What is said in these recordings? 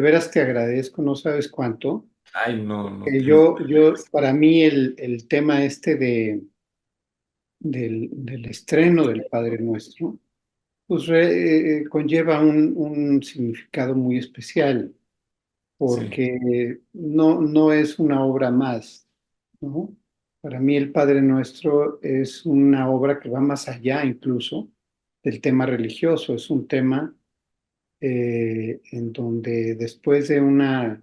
de veras te agradezco, no sabes cuánto. Ay, no, no Que tienes. para mí el tema este del estreno del Padre Nuestro, pues conlleva un significado muy especial, Sí, porque no es una obra más, ¿no? Para mí el Padre Nuestro es una obra que va más allá incluso del tema religioso, es un tema en donde después de una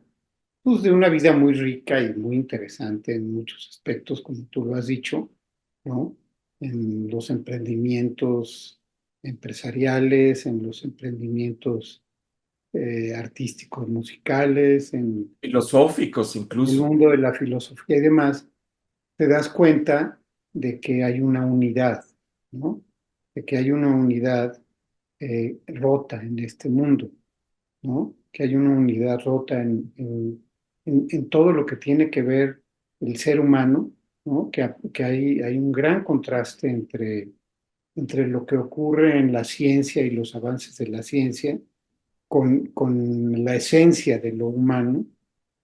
vida muy rica y muy interesante en muchos aspectos, como tú lo has dicho, ¿no? En los emprendimientos empresariales, en los emprendimientos artísticos, musicales, en filosóficos el incluso. mundo de la filosofía y demás, te das cuenta de que hay una unidad, ¿no? De que hay una unidad rota en este mundo, ¿no? Que hay una unidad rota en todo lo que tiene que ver el ser humano, ¿no? Que hay un gran contraste entre lo que ocurre en la ciencia y los avances de la ciencia con la esencia de lo humano.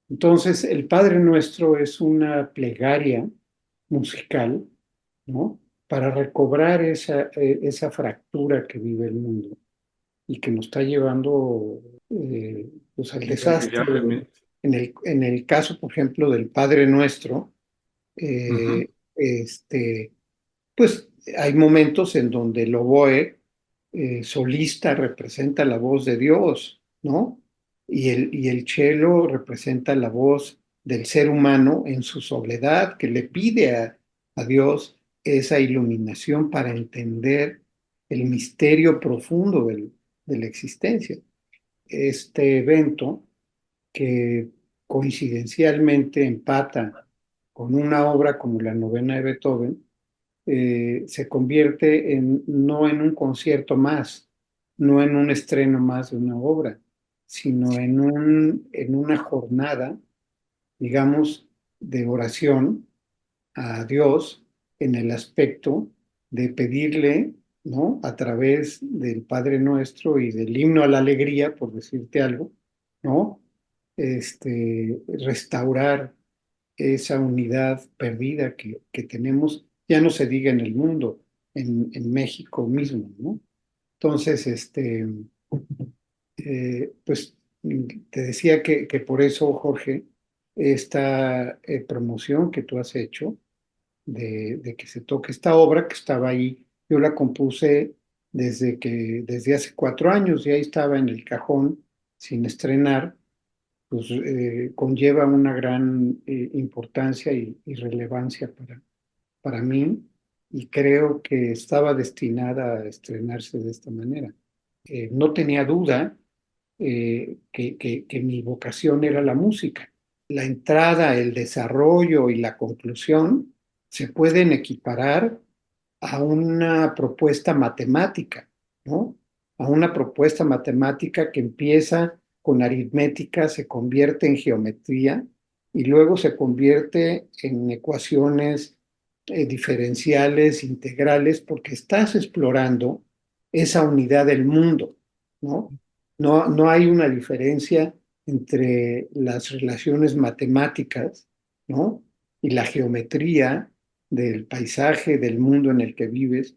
Entonces, el Padre Nuestro es una plegaria musical, ¿no? Para recobrar esa fractura que vive el mundo y que nos está llevando pues al desastre. Irremediablemente. En el caso, por ejemplo, del Padre Nuestro, Ujú. eh, este, pues hay momentos en donde el oboe solista representa la voz de Dios, ¿no? Y el cello representa la voz del ser humano en su soledad, que le pide a Dios esa iluminación para entender el misterio profundo de la existencia. Este evento que coincidencialmente empata con una obra como la novena de Beethoven, se convierte no en un concierto más, no en un estreno más de una obra, sino en una jornada, digamos, de oración a Dios en el aspecto de pedirle, ¿no? A través del Padre Nuestro y del himno a la alegría, por decirte algo, ¿no? Restaurar esa unidad perdida que tenemos, ya no se diga en el mundo, en México mismo, ¿no? Entonces, pues te decía que por eso, Jorge, esta promoción que tú has hecho de que se toque esta obra que estaba ahí, yo la compuse desde hace 4 años y ahí estaba en el cajón sin estrenar, pues conlleva una gran importancia y relevancia para mí y creo que estaba destinada a estrenarse de esta manera. No tenía duda que mi vocación era la música. La entrada, el desarrollo y la conclusión se pueden equiparar a una propuesta matemática, ¿no? A una propuesta matemática que empieza con aritmética, se convierte en geometría y luego se convierte en ecuaciones diferenciales, integrales, porque estás explorando esa unidad del mundo, ¿no? No hay una diferencia entre las relaciones matemáticas, ¿no? Y la geometría del paisaje, del mundo en el que vives,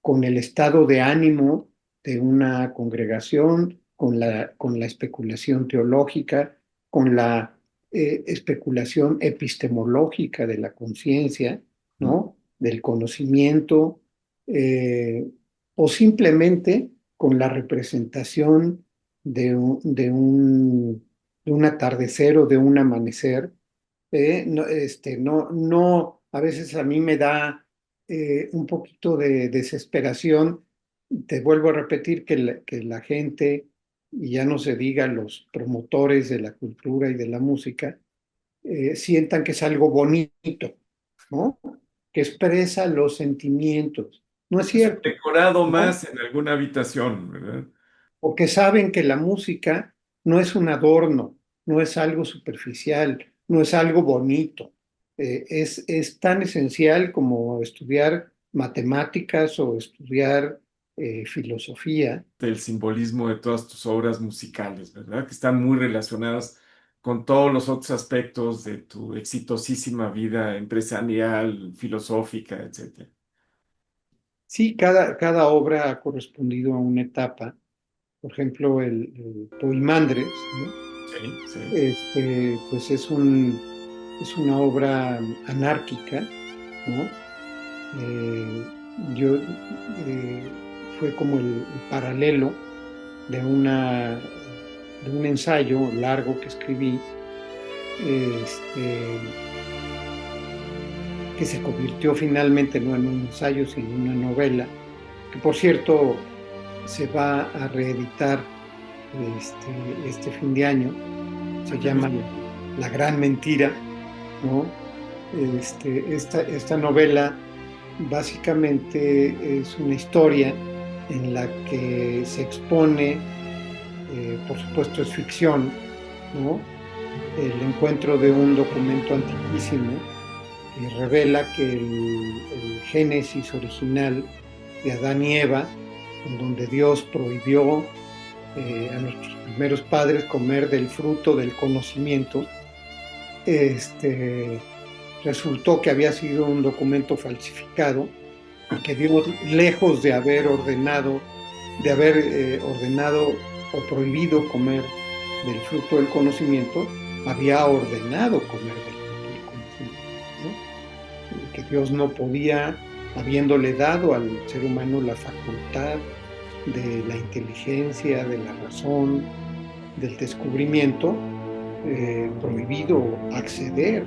con el estado de ánimo de una congregación, con la especulación teológica, con la especulación epistemológica de la conciencia, Ujú. ¿no? Del conocimiento, eh, o simplemente con la representación de un atardecer o de un amanecer. No, a veces a mí me da un poquito de desesperación. Te vuelvo a repetir que la gente, y ya no se diga los promotores de la cultura y de la música, sientan que es algo bonito, ¿no? Que expresa los sentimientos. No es Es un cierto, decorado ¿no? más en alguna habitación, ¿verdad? Porque saben que la música no es un adorno, no es algo superficial, no es algo bonito. Es tan esencial como estudiar matemáticas o estudiar filosofía. Del simbolismo de todas tus obras musicales, ¿verdad? Que están muy relacionadas con todos los otros aspectos de tu exitosísima vida empresarial, filosófica, etcétera. Sí, cada obra ha correspondido a una etapa. Por ejemplo, el Poimandres, ¿no? Sí, sí. Pues es una obra anárquica, ¿no? Eh, yo fue como el paralelo de de un ensayo largo que escribí, este, que se convirtió finalmente no en un ensayo, sino en una novela, que por cierto se va a reeditar este fin de año. Ah, Se qué llama bien. La Gran Mentira, ¿no? Esta novela básicamente es una historia en la que se expone, por supuesto es ficción, ¿no? El encuentro de un documento antiquísimo que revela que el Génesis original de Adán y Eva, en donde Dios prohibió a nuestros primeros padres comer del fruto del conocimiento, este, resultó que había sido un documento falsificado y que Dios, lejos de haber ordenado o prohibido comer del fruto del conocimiento, había ordenado comer del fruto del conocimiento, ¿no? Y que Dios no podía, habiéndole dado al ser humano la facultad de la inteligencia, de la razón, del descubrimiento, prohibido acceder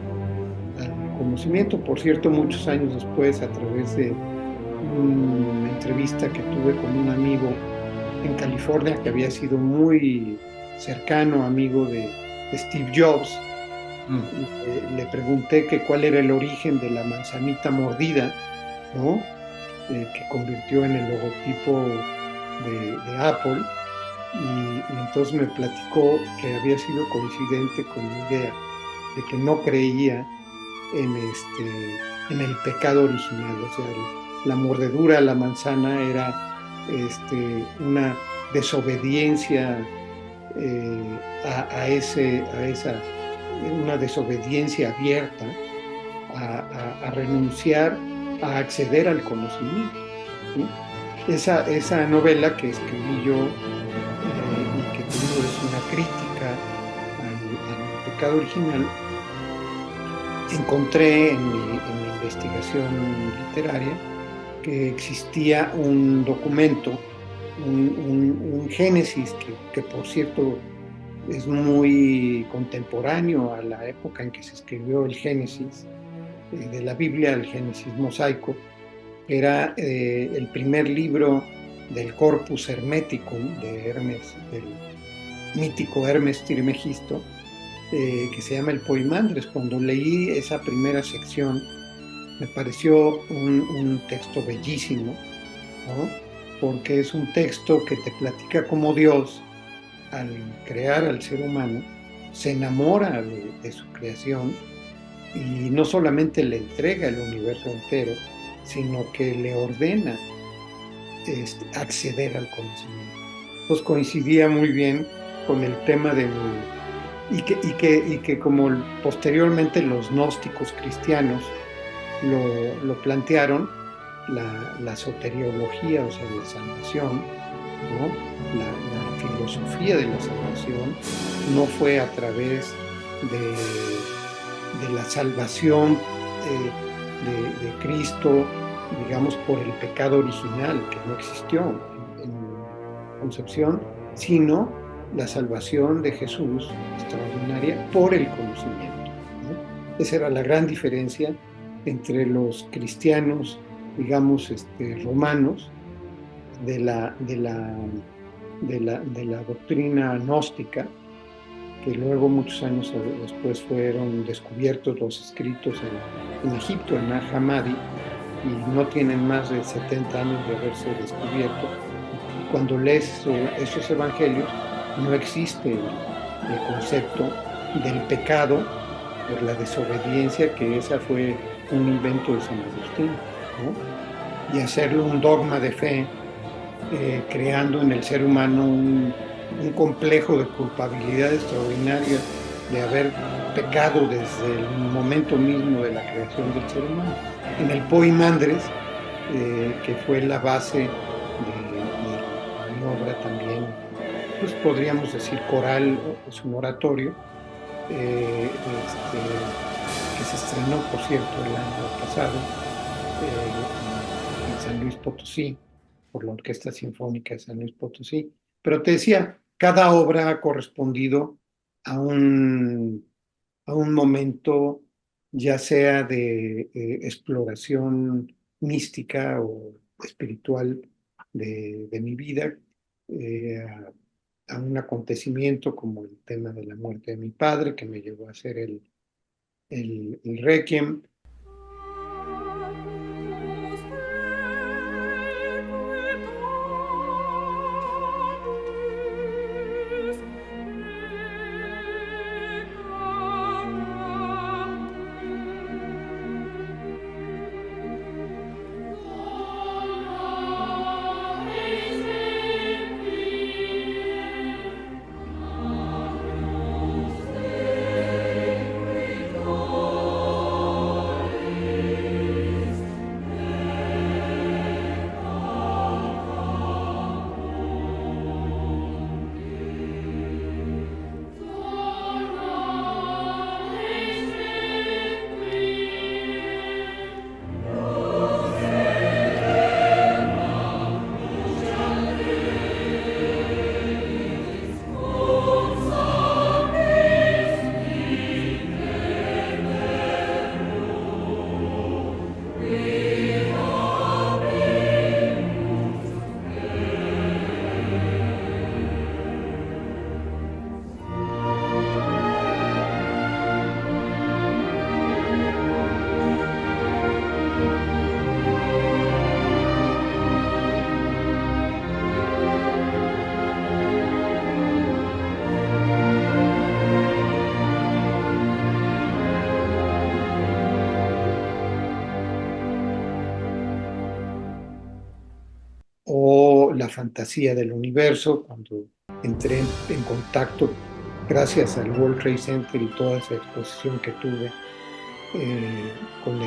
al conocimiento. Por cierto, muchos años después, a través de una entrevista que tuve con un amigo en California que había sido muy cercano amigo de Steve Jobs, Mm. le pregunté que cuál era el origen de la manzanita mordida, ¿no? Que convirtió en el logotipo de Apple. Y entonces me platicó que había sido coincidente con mi idea de que no creía en el pecado original. O sea, la mordedura a la manzana era una desobediencia, a esa, una desobediencia abierta a renunciar a acceder al conocimiento, ¿sí? Esa novela que escribí yo, y que te digo es una crítica al pecado original, encontré en mi investigación literaria que existía un documento, un génesis que por cierto es muy contemporáneo a la época en que se escribió el Génesis de la Biblia, el Génesis mosaico. Era el primer libro del Corpus Hermeticum de Hermes, del mítico Hermes Trismegisto, que se llama el Poimandres. Cuando leí esa primera sección, me pareció un texto bellísimo, ¿no? Porque es un texto que te platica cómo Dios, al crear al ser humano, se enamora de su creación y no solamente le entrega el universo entero, sino que le ordena acceder al conocimiento. Pues coincidía muy bien con el tema de mi... Y que como posteriormente los gnósticos cristianos lo plantearon, la soteriología, o sea, la salvación, ¿no? La filosofía de la salvación no fue a través de la salvación de Cristo, digamos, por el pecado original, que no existió en concepción, sino la salvación de Jesús extraordinaria por el conocimiento, ¿no? Esa era la gran diferencia entre los cristianos, digamos, romanos, de de la doctrina gnóstica, que luego muchos años después fueron descubiertos los escritos en Egipto, en Nag Hammadi, y no tienen más de 70 años de haberse descubierto. Y cuando lees esos evangelios, no existe el concepto del pecado por la desobediencia, que esa fue un invento de San Agustín, ¿no? Y hacerlo un dogma de fe creando en el ser humano un complejo de culpabilidad extraordinaria de haber pecado desde el momento mismo de la creación del ser humano. En el Poimandres, que fue la base de mi obra también, pues podríamos decir coral, es un oratorio, que se estrenó, por cierto, el año pasado en San Luis Potosí, por la Orquesta Sinfónica de San Luis Potosí. Pero te decía, cada obra ha correspondido a a un momento, ya sea de exploración mística o espiritual de mi vida, a un acontecimiento como el tema de la muerte de mi padre, que me llevó a hacer el Requiem. O La fantasía del universo, cuando entré en contacto, gracias al World Trade Center y toda esa exposición que tuve, con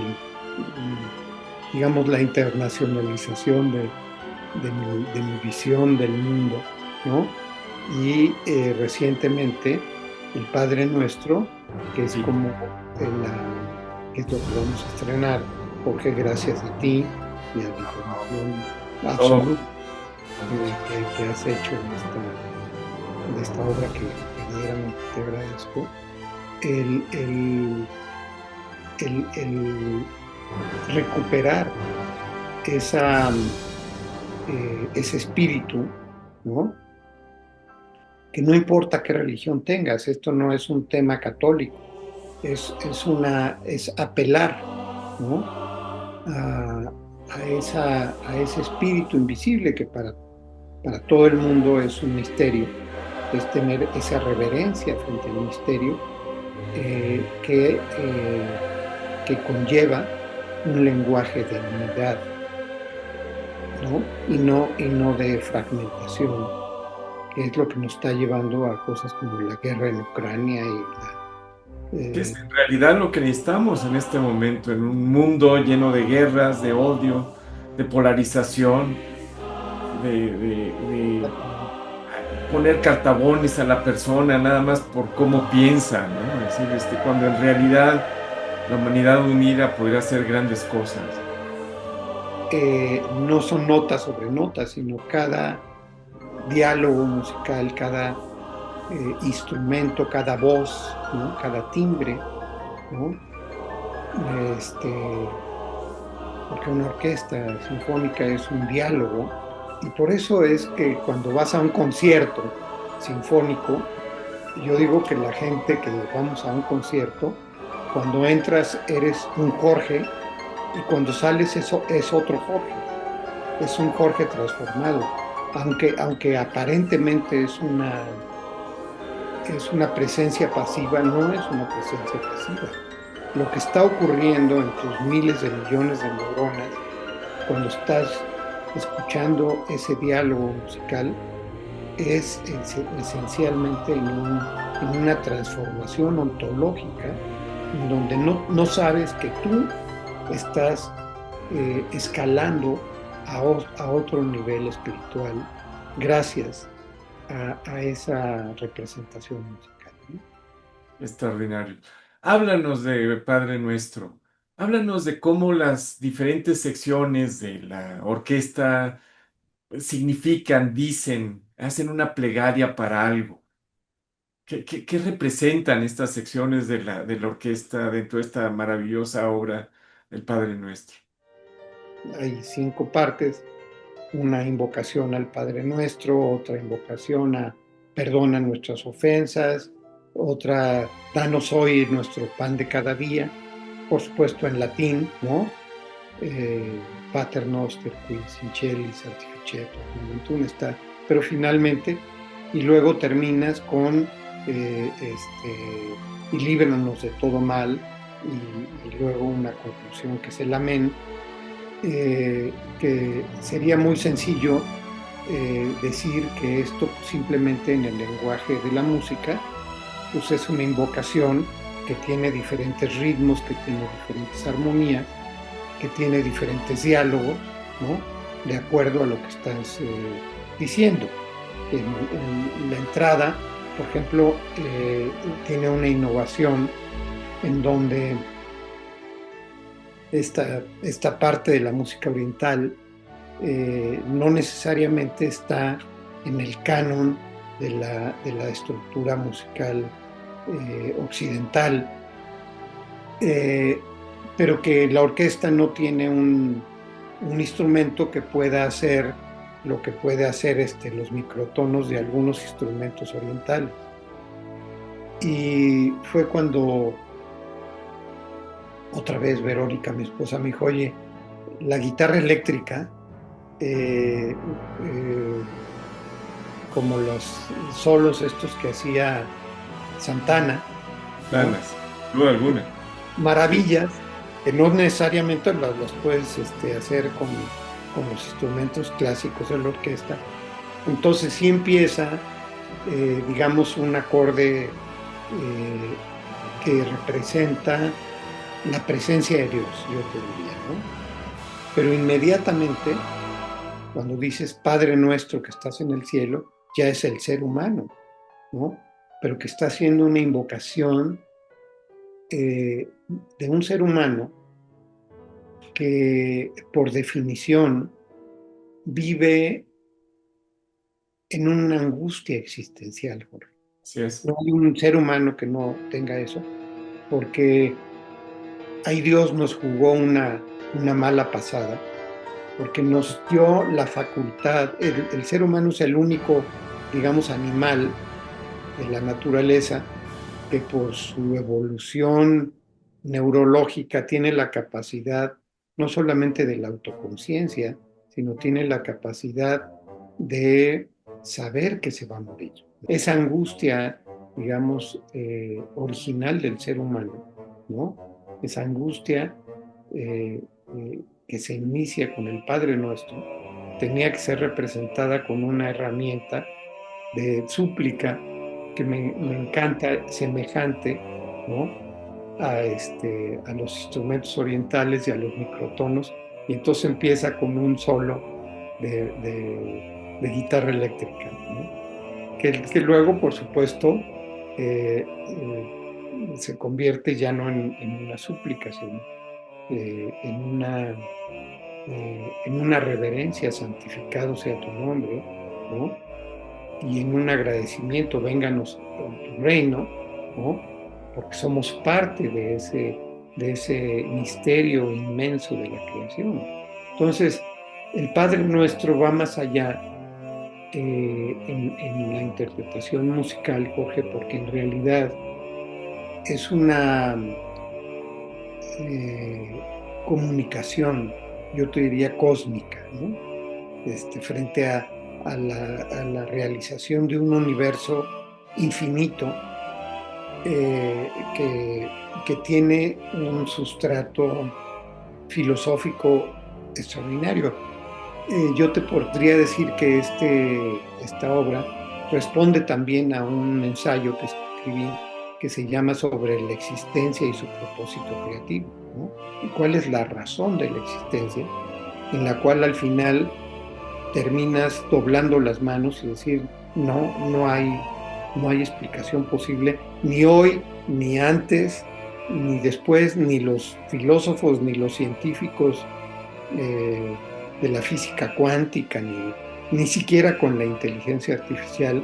digamos, la internacionalización de mi visión del mundo, ¿no? Y recientemente el Padre Nuestro, que es Sí. como que es lo que vamos a estrenar, porque gracias a ti y a la formación Todo. absoluta que has hecho de esta obra que verdaderamente te agradezco, el, el, el recuperar esa, ese espíritu, ¿no? Que no importa qué religión tengas, esto no es un tema católico, es apelar, ¿no? A, a ese espíritu invisible que para todo el mundo es un misterio, es tener esa reverencia frente al misterio, que conlleva un lenguaje de unidad, ¿no? Y no de fragmentación, que es lo que nos está llevando a cosas como la guerra en Ucrania Que es eh, en realidad lo que necesitamos en este momento, en un mundo lleno de guerras, de odio, de polarización, de poner cartabones a la persona nada más por cómo piensa, ¿no? Es decir, cuando en realidad la humanidad unida podría hacer grandes cosas. no son notas sobre notas, sino cada diálogo musical, cada instrumento, cada voz, ¿no? Cada timbre, ¿no? Este, porque una orquesta sinfónica es un diálogo, y por eso es que cuando vas a un concierto sinfónico, yo digo que la gente que vamos a un concierto, cuando entras eres un Jorge y cuando sales eso es otro Jorge, es un Jorge transformado, aunque aparentemente es una presencia pasiva, no es una presencia pasiva. Lo que está ocurriendo en tus miles de millones de neuronas cuando estás escuchando ese diálogo musical, esencialmente en una transformación ontológica, en donde no sabes que tú estás escalando a otro nivel espiritual gracias a esa representación musical, ¿no? Extraordinario. Háblanos de Padre Nuestro. Háblanos de cómo las diferentes secciones de la orquesta significan, dicen, hacen una plegaria para algo. ¿Qué representan estas secciones de la orquesta dentro de esta maravillosa obra del Padre Nuestro? Hay 5 partes: una invocación al Padre Nuestro, otra invocación a perdona nuestras ofensas, otra danos hoy nuestro pan de cada día, por supuesto en latín, ¿no? Pater Noster, qui sincelli sanctificetur nomen está, pero finalmente, y luego terminas con y líbranos de todo mal, y luego una conclusión que es el amén, que sería muy sencillo decir que esto simplemente en el lenguaje de la música, pues es una invocación que tiene diferentes ritmos, que tiene diferentes armonías, que tiene diferentes diálogos, ¿no? De acuerdo a lo que estás diciendo. En la entrada, por ejemplo, tiene una innovación en donde esta parte de la música oriental no necesariamente está en el canon de la estructura musical occidental, eh, pero que la orquesta no tiene un instrumento que pueda hacer lo que puede hacer los microtonos de algunos instrumentos orientales. Y fue cuando otra vez Verónica, mi esposa, me dijo, oye, la guitarra eléctrica, eh, eh, como los solos estos que hacía Santana, ¿no? Danas, sin duda alguna. Sí, Maravillas que no necesariamente las puedes hacer con los instrumentos clásicos de la orquesta. Entonces sí empieza, digamos, un acorde que representa la presencia de Dios, yo te diría, ¿no? Pero inmediatamente, cuando dices Padre nuestro que estás en el cielo, ya es el ser humano, ¿no? Pero que está haciendo una invocación de un ser humano que por definición vive en una angustia existencial, Jorge. así es. No hay un ser humano que no tenga eso, porque ahí Dios nos jugó una mala pasada, porque nos dio la facultad, el ser humano es el único, digamos, animal de la naturaleza que por su evolución neurológica tiene la capacidad no solamente de la autoconciencia, sino tiene la capacidad de saber que se va a morir. Esa angustia, digamos, original del ser humano, ¿no? Esa angustia que se inicia con el Padre Nuestro, tenía que ser representada con una herramienta de súplica que me encanta, semejante, ¿no? A los instrumentos orientales y a los microtonos, y entonces empieza con un solo de guitarra eléctrica, ¿no? Que luego, por supuesto, se convierte ya no en una súplica, sino en una reverencia: santificado sea tu nombre, ¿no? Y en un agradecimiento: vénganos tu reino, ¿no? Porque somos parte de ese misterio inmenso de la creación. Entonces, el Padre Nuestro va más allá en la interpretación musical, Jorge, porque en realidad es una comunicación, yo te diría cósmica, ¿no? Frente a la realización de un universo infinito, que, que tiene un sustrato filosófico extraordinario. Yo te podría decir que esta obra responde también a un ensayo que escribí que se llama Sobre la existencia y su propósito creativo, ¿no? Y cuál es la razón de la existencia, en la cual al final terminas doblando las manos y decir, no, no hay explicación posible, ni hoy, ni antes, ni después, ni los filósofos, ni los científicos eh, de la física cuántica, ni siquiera con la inteligencia artificial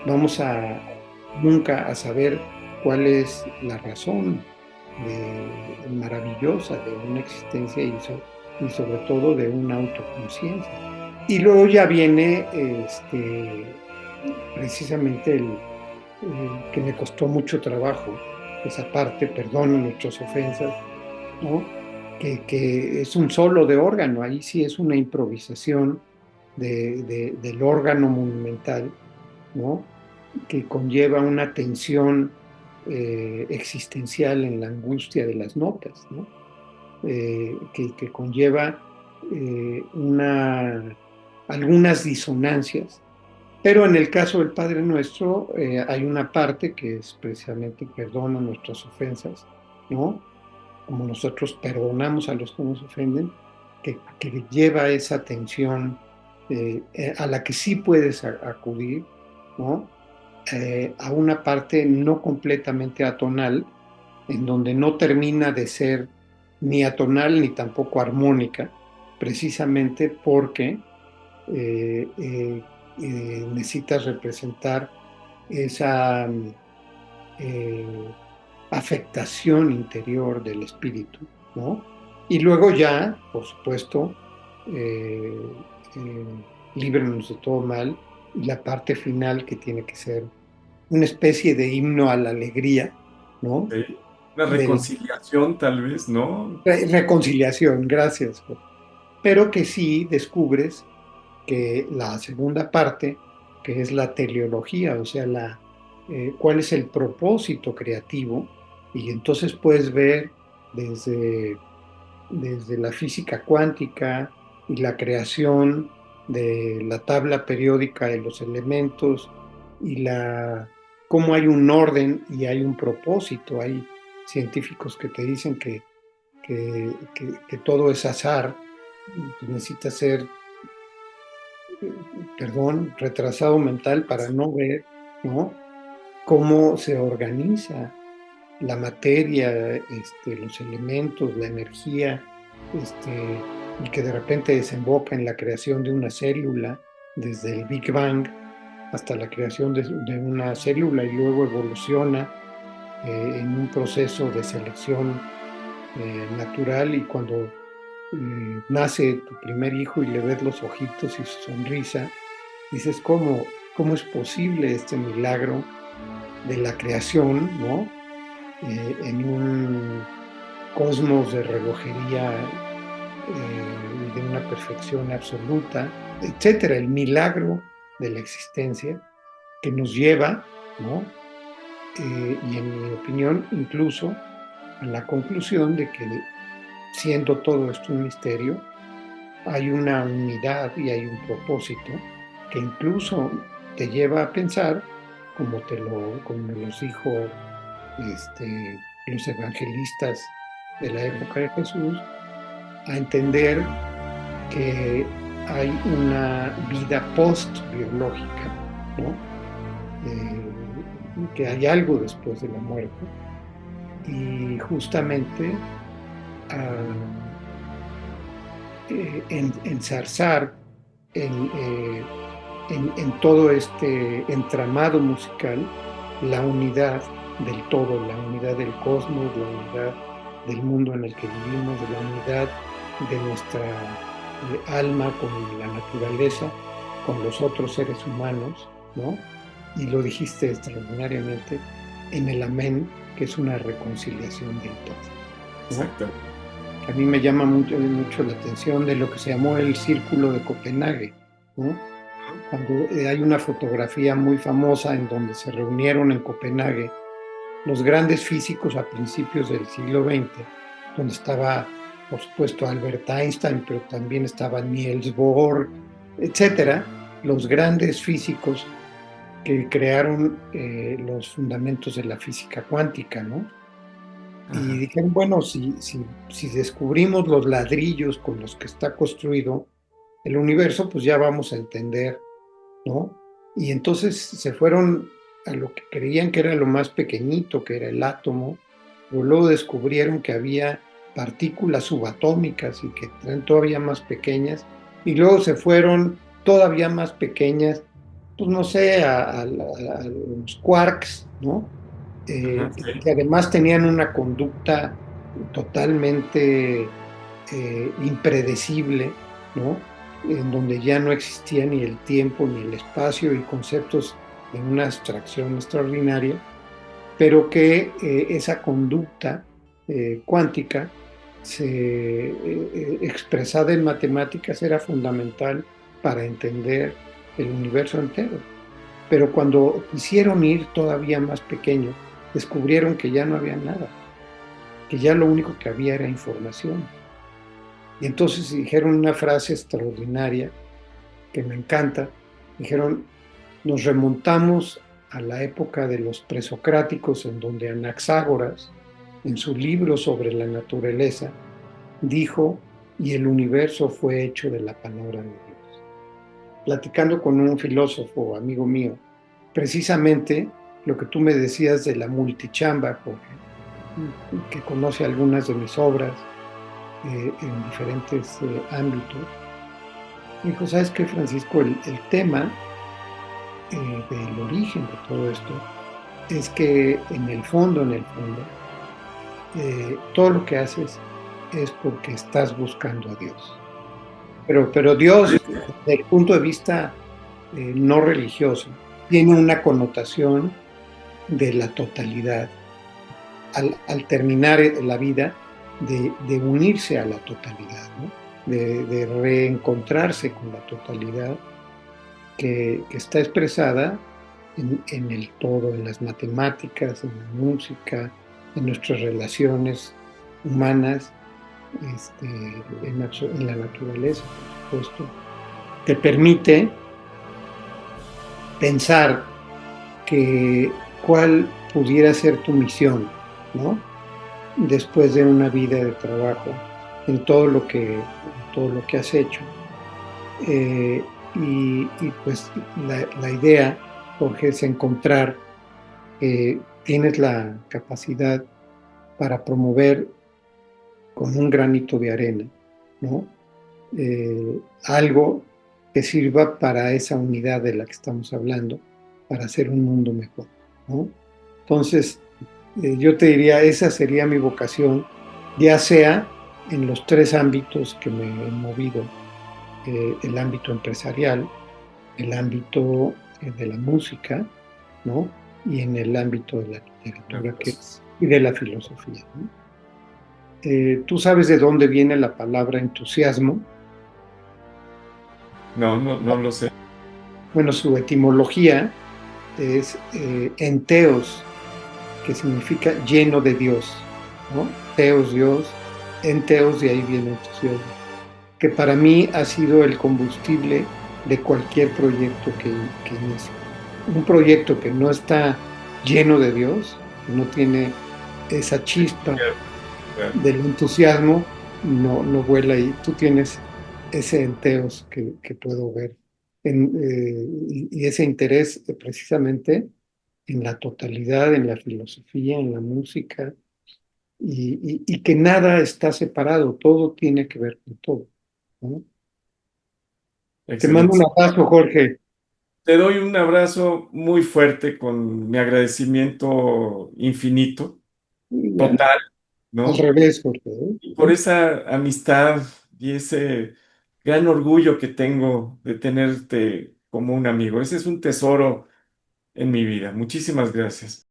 vamos a nunca a saber cuál es la razón maravillosa de una existencia y sobre todo de una autoconciencia. Y luego ya viene precisamente el que me costó mucho trabajo, esa parte, perdón nuestras ofensas, ¿no? Que es un solo de órgano, ahí sí es una improvisación del órgano monumental, ¿no? Que conlleva una tensión existencial en la angustia de las notas, ¿no? Que conlleva algunas disonancias, pero en el caso del Padre Nuestro hay una parte que es precisamente perdona nuestras ofensas, ¿no? Como nosotros perdonamos a los que nos ofenden, que lleva esa tensión a la que sí puedes acudir, ¿no? A una parte no completamente atonal, en donde no termina de ser ni atonal ni tampoco armónica, precisamente porque necesitas representar esa eh, afectación interior del espíritu, ¿no? Y luego ya, por supuesto, líbranos de todo mal, y la parte final que tiene que ser una especie de himno a la alegría, ¿no? ¿Sí? Una De la reconciliación, tal vez, ¿no? reconciliación, gracias, Jorge. Pero que sí descubres que la segunda parte, que es la teleología, o sea, cuál es el propósito creativo, y entonces puedes ver desde, desde la física cuántica y la creación de la tabla periódica de los elementos y cómo hay un orden y hay un propósito. Hay científicos que te dicen que todo es azar, pues necesita ser perdón, retrasado mental para no ver, ¿no? Cómo se organiza la materia, los elementos, la energía, y que de repente desemboca en la creación de una célula, desde el Big Bang hasta la creación de una célula y luego evoluciona en un proceso de selección natural y cuando nace tu primer hijo y le ves los ojitos y su sonrisa, dices, ¿cómo es posible este milagro de la creación, ¿no? En un cosmos de relojería y de una perfección absoluta, etcétera, el milagro de la existencia que nos lleva, ¿no? Y en mi opinión, incluso a la conclusión de que siendo todo esto un misterio, hay una unidad y hay un propósito que incluso te lleva a pensar, como me los dijo los evangelistas de la época de Jesús, a entender que hay una vida post-biológica, ¿no? Que hay algo después de la muerte y justamente a enzarzar en, en todo este entramado musical la unidad del todo, la unidad del cosmos, la unidad del mundo en el que vivimos, la unidad de nuestra alma con la naturaleza, con los otros seres humanos, ¿no? Y lo dijiste extraordinariamente en el amén, que es una reconciliación del todo, ¿no? Exacto. A mí me llama mucho la atención de lo que se llamó el Círculo de Copenhague, ¿no? Cuando hay una fotografía muy famosa en donde se reunieron en Copenhague los grandes físicos a principios del siglo XX, donde estaba por supuesto Albert Einstein, pero también estaba Niels Bohr, etcétera, los grandes físicos que crearon los fundamentos de la física cuántica, ¿no? Y Ajá. dijeron, bueno, si descubrimos los ladrillos con los que está construido el universo, pues ya vamos a entender, ¿no? Y entonces se fueron a lo que creían que era lo más pequeñito, que era el átomo, pero luego descubrieron que había partículas subatómicas y que eran todavía más pequeñas, y luego se fueron todavía más pequeñas, pues no sé, a los quarks, ¿no? Ajá, sí. Que además tenían una conducta totalmente impredecible, ¿no? En donde ya no existía ni el tiempo ni el espacio y conceptos de una abstracción extraordinaria, pero que esa conducta cuántica expresada en matemáticas era fundamental para entender el universo entero. Pero cuando quisieron ir todavía más pequeño, descubrieron que ya no había nada, que ya lo único que había era información. Y entonces dijeron una frase extraordinaria que me encanta. Dijeron, nos remontamos a la época de los presocráticos en donde Anaxágoras, en su libro sobre la naturaleza, dijo, y el universo fue hecho de la palabra de Dios. Platicando con un filósofo amigo mío, precisamente lo que tú me decías de la multichamba, Jorge, que conoce algunas de mis obras en diferentes ámbitos. Me dijo, ¿sabes qué, Francisco? El tema del origen de todo esto es que en el fondo, todo lo que haces es porque estás buscando a Dios. Pero Dios, desde el punto de vista no religioso, tiene una connotación de la totalidad. Al terminar la vida, de unirse a la totalidad, ¿no? De reencontrarse con la totalidad que está expresada en el todo, en las matemáticas, en la música, en nuestras relaciones humanas, en la naturaleza, por supuesto. Te permite pensar que cuál pudiera ser tu misión, ¿no? Después de una vida de trabajo, en todo lo que has hecho. Y pues la idea, Jorge, es encontrar tienes la capacidad para promover con un granito de arena, ¿no? Algo que sirva para esa unidad de la que estamos hablando, para hacer un mundo mejor, ¿no? Entonces, yo te diría, esa sería mi vocación, ya sea en los tres ámbitos que me he movido, el ámbito empresarial, el ámbito de la música, ¿no? Y en el ámbito de la La literatura filosofía. y de la filosofía, ¿no? ¿Tú sabes de dónde viene la palabra entusiasmo? No, no, no lo sé. Bueno, su etimología es enteos, que significa lleno de Dios, ¿no? Teos, Dios, enteos, de ahí viene entusiasmo, que para mí ha sido el combustible de cualquier proyecto que inicio. Un proyecto que no está lleno de Dios, que no tiene esa chispa Claro, claro. del entusiasmo, no vuela y tú tienes ese enteos que puedo ver y ese interés precisamente en la totalidad, en la filosofía, en la música y que nada está separado, todo tiene que ver con todo, ¿no? Te mando un Excelente. abrazo, Jorge. Te doy un abrazo muy fuerte con mi agradecimiento infinito, Y total, al ¿no? revés, Jorge, ¿eh? Y por esa amistad y ese gran orgullo que tengo de tenerte como un amigo. Ese es un tesoro en mi vida. Muchísimas gracias.